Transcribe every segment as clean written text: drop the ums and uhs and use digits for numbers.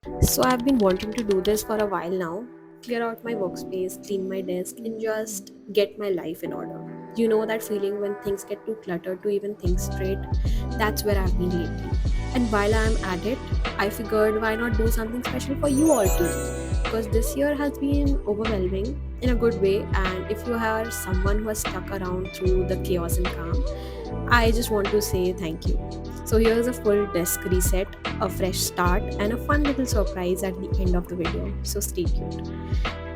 So I've been wanting to do this for a while now. Clear out my workspace, clean my desk, and just get my life in order. You know that feeling when things get too cluttered to even think straight? That's where I've been lately. And while I'm at it, I figured why not do something special for you all too? Because this year has been overwhelming in a good way, and if you are someone who has stuck around through the chaos and calm, I just want to say thank you. So here's a full desk reset, a fresh start, and a fun little surprise at the end of the video. So stay tuned.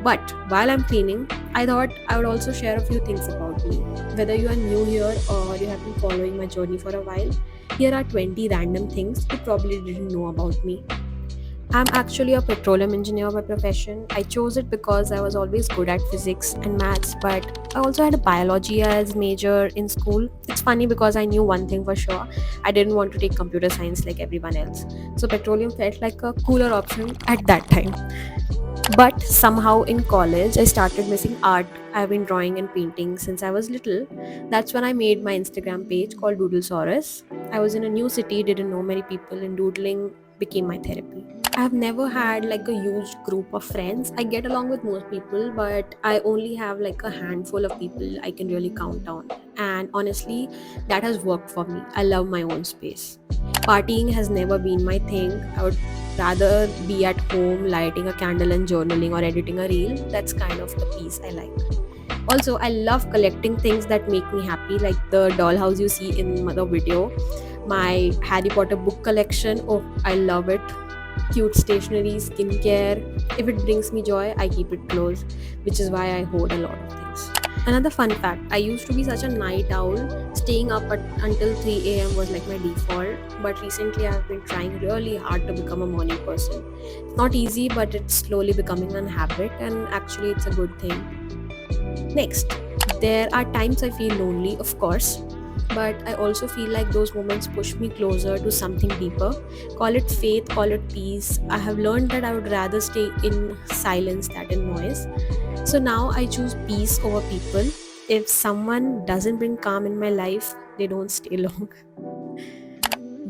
But while I'm cleaning, I thought I would also share a few things about me. Whether you are new here or you have been following my journey for a while, here are 20 random things you probably didn't know about me. I'm actually a petroleum engineer by profession. I chose it because I was always good at physics and maths, but I also had a biology as major in school. It's funny because I knew one thing for sure. I didn't want to take computer science like everyone else. So petroleum felt like a cooler option at that time. But somehow in college, I started missing art. I've been drawing and painting since I was little. That's when I made my Instagram page called Doodlesaurus. I was in a new city, didn't know many people, and doodling became my therapy. I've never had like a huge group of friends. I get along with most people, but I only have like a handful of people I can really count on. And honestly, that has worked for me. I love my own space. Partying has never been my thing. I would rather be at home lighting a candle and journaling or editing a reel. That's kind of the piece I like. Also, I love collecting things that make me happy, like the dollhouse you see in the video, my Harry Potter book collection. Oh, I love it. Cute stationery, skincare. If it brings me joy, I keep it close, which is why I hoard a lot of things. Another fun fact, I used to be such a night owl. Staying up until 3 a.m. was like my default, but recently I've been trying really hard to become a morning person. It's not easy, but it's slowly becoming a habit, and actually, it's a good thing. Next, there are times I feel lonely, of course, but I also feel like those moments push me closer to something deeper. Call it faith, call it peace. I have learned that I would rather stay in silence than in noise. So now I choose peace over people. If someone doesn't bring calm in my life, they don't stay long.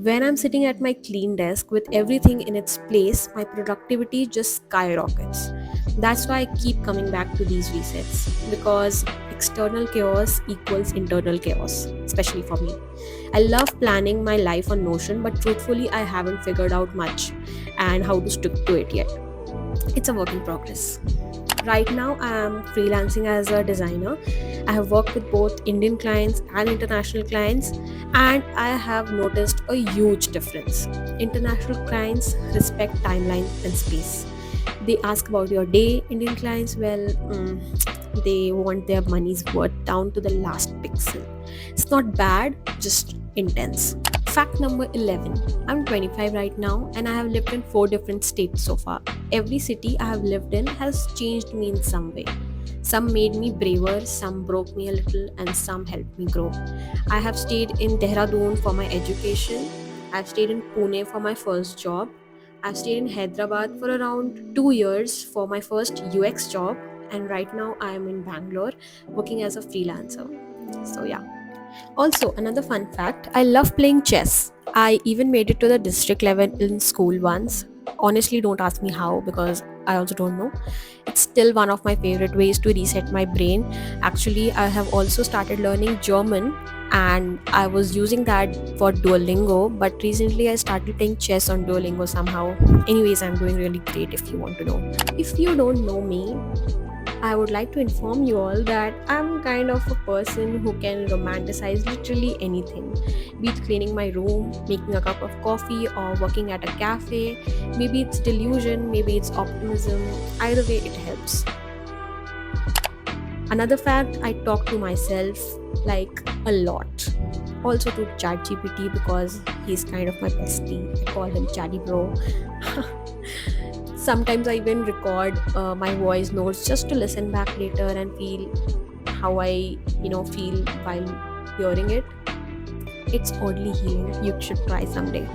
When I'm sitting at my clean desk with everything in its place, my productivity just skyrockets. That's why I keep coming back to these resets because external chaos equals internal chaos, especially for me. I love planning my life on Notion, but truthfully, I haven't figured out much and how to stick to it yet. It's a work in progress. Right now, I am freelancing as a designer. I have worked with both Indian clients and international clients, and I have noticed a huge difference. International clients respect timeline and space. They ask about your day. Indian clients, well, they want their money's worth down to the last pixel. It's not bad, just intense. Fact number 11. I'm 25 right now and I have lived in 4 different states so far. Every city I have lived in has changed me in some way. Some made me braver, some broke me a little, and some helped me grow. I have stayed in Dehradun for my education. I've stayed in Pune for my first job. I've stayed in Hyderabad for around 2 years for my first UX job. And right now I am in Bangalore working as a freelancer. So, yeah. Also, another fun fact, I love playing chess. I even made it to the district level in school once. Honestly, don't ask me how because I also don't know. It's still one of my favorite ways to reset my brain. Actually, I have also started learning German and I was using that for Duolingo, but recently I started playing chess on Duolingo somehow. Anyways, I'm doing really great if you want to know. If you don't know me, I would like to inform you all that I'm kind of a person who can romanticize literally anything. Be it cleaning my room, making a cup of coffee, or working at a cafe. Maybe it's delusion, maybe it's optimism. Either way, it helps. Another fact, I talk to myself like a lot. Also to ChatGPT because he's kind of my bestie. I call him Chatty Bro. Sometimes I even record my voice notes just to listen back later and feel how I feel while hearing it. It's oddly healing. You should try someday.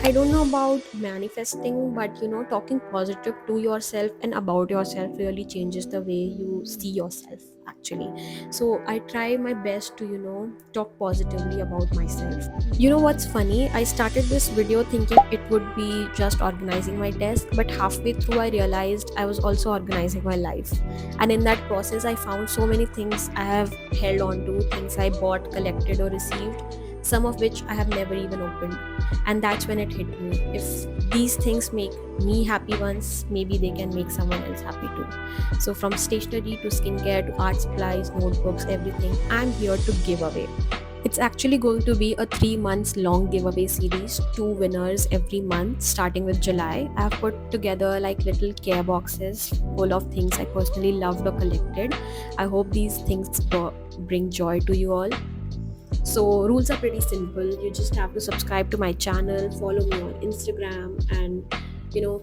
I don't know about manifesting, but talking positive to yourself and about yourself really changes the way you see yourself. actually. So I try my best to, talk positively about myself. You know what's funny? I started this video thinking it would be just organizing my desk, but halfway through I realized I was also organizing my life. And in that process, I found so many things I have held on to, things I bought, collected, or received, some of which I have never even opened. And that's when it hit me. If these things make me happy once, maybe they can make someone else happy too. So, from stationery to skincare to art supplies, notebooks, everything, I'm here to give away. It's actually going to be a 3 months long giveaway series, two winners every month, starting with July. I've put together like little care boxes full of things I personally loved or collected. I hope these things bring joy to you all. So, rules are pretty simple. You just have to subscribe to my channel, follow me on Instagram, and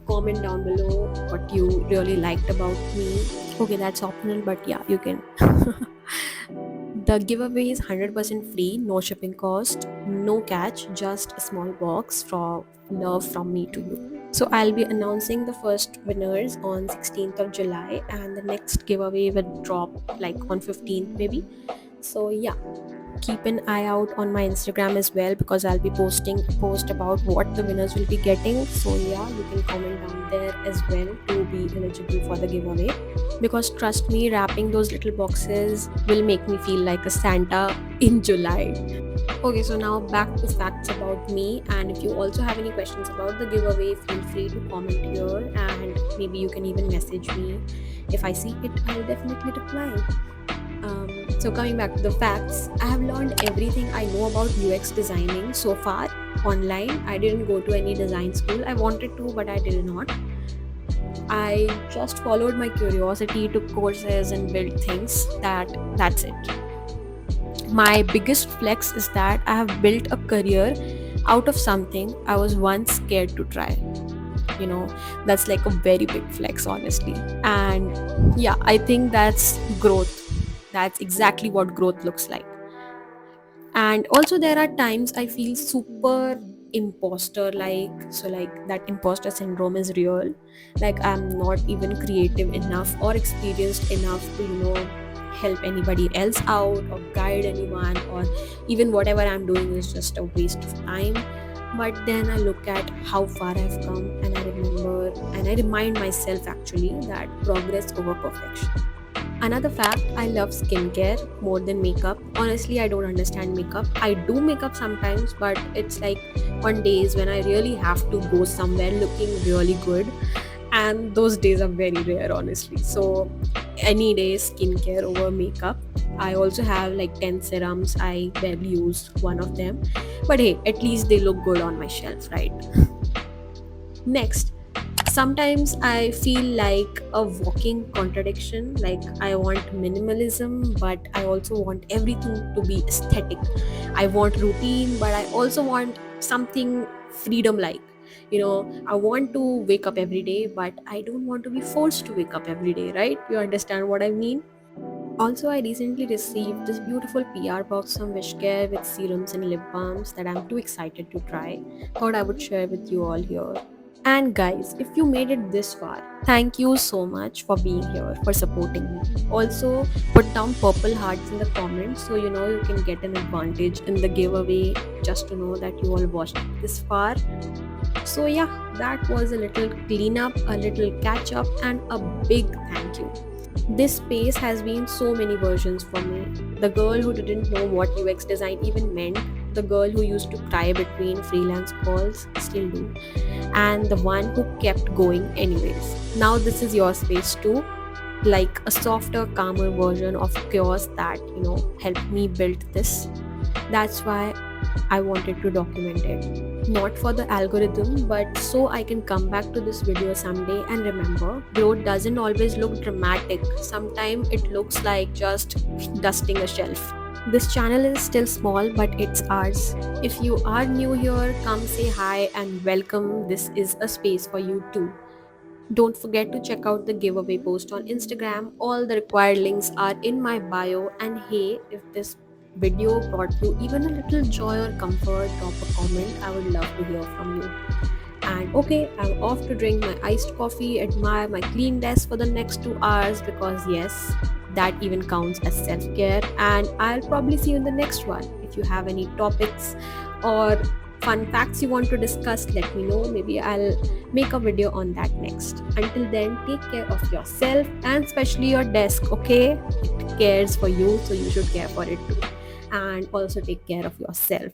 comment down below what you really liked about me. Okay, that's optional, but yeah, you can. The giveaway is 100% free, no shipping cost, no catch, just a small box for love from me to you. So I'll be announcing the first winners on 16th of July, and the next giveaway will drop like on 15th maybe. So yeah, keep an eye out on my Instagram as well, because I'll be posting post about what the winners will be getting. So yeah, you can comment down there as well to be eligible for the giveaway, because trust me, wrapping those little boxes will make me feel like a Santa in July. Okay, so now back to facts about me. And if you also have any questions about the giveaway, feel free to comment here, and maybe you can even message me. If I see it, I'll definitely reply. So coming back to the facts, I have learned everything I know about UX designing so far online. I didn't go to any design school. I wanted to, but I did not. I just followed my curiosity, took courses, and built things. That's it. My biggest flex is that I have built a career out of something I was once scared to try. You know, that's like a very big flex, honestly. And yeah, I think that's growth. That's exactly what growth looks like. And also, there are times I feel super imposter like, so like that imposter syndrome is real. Like I'm not even creative enough or experienced enough to help anybody else out or guide anyone, or even whatever I'm doing is just a waste of time. But then I look at how far I've come, and I remember and I remind myself actually that progress over perfection. Another fact, I love skincare more than makeup. Honestly, I don't understand makeup. I do makeup sometimes, but it's like on days when I really have to go somewhere looking really good. And those days are very rare, honestly. So, any day, skincare over makeup. I also have like 10 serums. I barely use one of them. But hey, at least they look good on my shelf, right? Next, sometimes I feel like a walking contradiction. Like I want minimalism, but I also want everything to be aesthetic. I want routine, but I also want something freedom like. I want to wake up every day, but I don't want to be forced to wake up every day, right? You understand what I mean? Also, I recently received this beautiful PR box from Wishcare with serums and lip balms that I'm too excited to try. Thought I would share with you all here. And guys, if you made it this far, thank you so much for being here, for supporting me. Also, put down purple hearts in the comments so you can get an advantage in the giveaway, just to know that you all watched it this far. So, yeah, that was a little cleanup, a little catch up, and a big thank you. This space has been so many versions for me. The girl who didn't know what UX design even meant, the girl who used to cry between freelance calls, still do, and the one who kept going anyways. Now, this is your space too, like a softer, calmer version of chaos that helped me build this. That's why I wanted to document it. Not for the algorithm, but so I can come back to this video someday and remember, growth doesn't always look dramatic. Sometimes it looks like just dusting a shelf. This channel is still small, but it's ours. If you are new here, come say hi and welcome. This is a space for you too. Don't forget to check out the giveaway post on Instagram. All the required links are in my bio. And hey, if this video brought you even a little joy or comfort, drop a comment. I would love to hear from you. And okay, I'm off to drink my iced coffee, admire my clean desk for the next 2 hours, because yes, that even counts as self-care. And I'll probably see you in the next one. If you have any topics or fun facts you want to discuss, let me know. Maybe I'll make a video on that next. Until then, take care of yourself and especially your desk, okay? It cares for you, so you should care for it too. And also take care of yourself.